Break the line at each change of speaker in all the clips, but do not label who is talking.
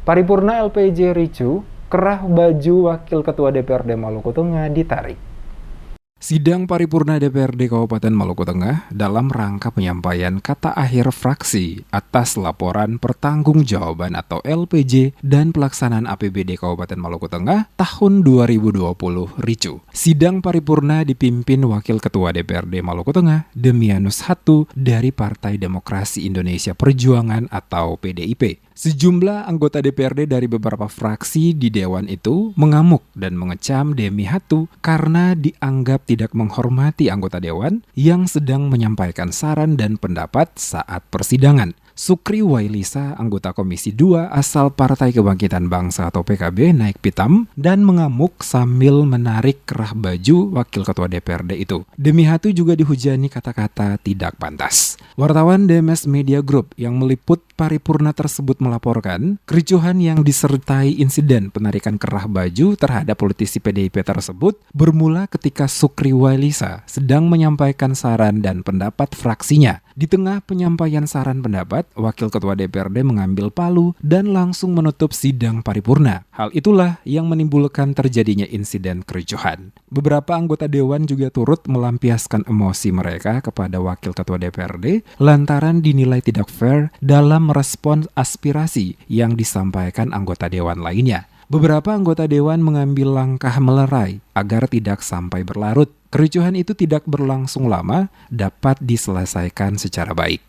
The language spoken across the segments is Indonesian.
Paripurna LPJ ricu, kerah baju Wakil Ketua DPRD Maluku Tengah ditarik.
Sidang paripurna DPRD Kabupaten Maluku Tengah dalam rangka penyampaian kata akhir fraksi atas laporan pertanggungjawaban atau LPJ dan pelaksanaan APBD Kabupaten Maluku Tengah tahun 2020 ricu. Sidang paripurna dipimpin Wakil Ketua DPRD Maluku Tengah Demianus Hatu dari Partai Demokrasi Indonesia Perjuangan atau PDIP. Sejumlah anggota DPRD dari beberapa fraksi di Dewan itu mengamuk dan mengecam Demi Hatu karena dianggap tidak menghormati anggota Dewan yang sedang menyampaikan saran dan pendapat saat persidangan. Sukri Wailisa, anggota Komisi 2 asal Partai Kebangkitan Bangsa atau PKB, naik pitam dan mengamuk sambil menarik kerah baju Wakil Ketua DPRD itu. Demi Hatu juga dihujani kata-kata tidak pantas. Wartawan DMS Media Group yang meliput paripurna tersebut melaporkan kericuhan yang disertai insiden penarikan kerah baju terhadap politisi PDIP tersebut bermula ketika Sukri Wailisa sedang menyampaikan saran dan pendapat fraksinya. Di tengah penyampaian saran pendapat, Wakil Ketua DPRD mengambil palu dan langsung menutup sidang paripurna. Hal itulah yang menimbulkan terjadinya insiden kericuhan. Beberapa anggota Dewan juga turut melampiaskan emosi mereka kepada Wakil Ketua DPRD lantaran dinilai tidak fair dalam merespons aspirasi yang disampaikan anggota Dewan lainnya. Beberapa anggota Dewan mengambil langkah melerai agar tidak sampai berlarut. Kericuhan itu tidak berlangsung lama, dapat diselesaikan secara baik.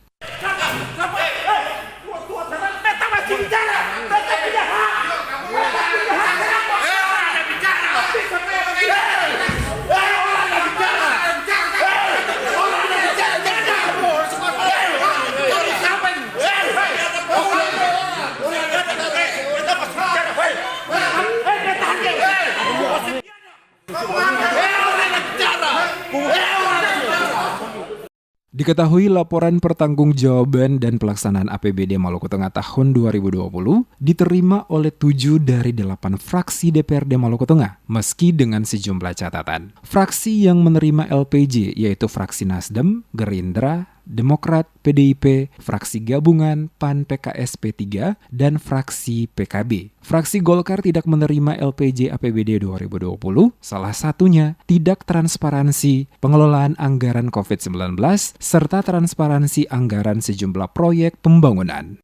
Diketahui laporan pertanggungjawaban dan pelaksanaan APBD Maluku Tengah tahun 2020 diterima oleh 7 dari 8 fraksi DPRD Maluku Tengah, meski dengan sejumlah catatan. Fraksi yang menerima LPJ yaitu fraksi Nasdem, Gerindra, Demokrat, PDIP, fraksi gabungan PAN PKS P3, dan fraksi PKB. Fraksi Golkar tidak menerima LPJ APBD 2020, salah satunya tidak transparansi pengelolaan anggaran COVID-19 serta transparansi anggaran sejumlah proyek pembangunan.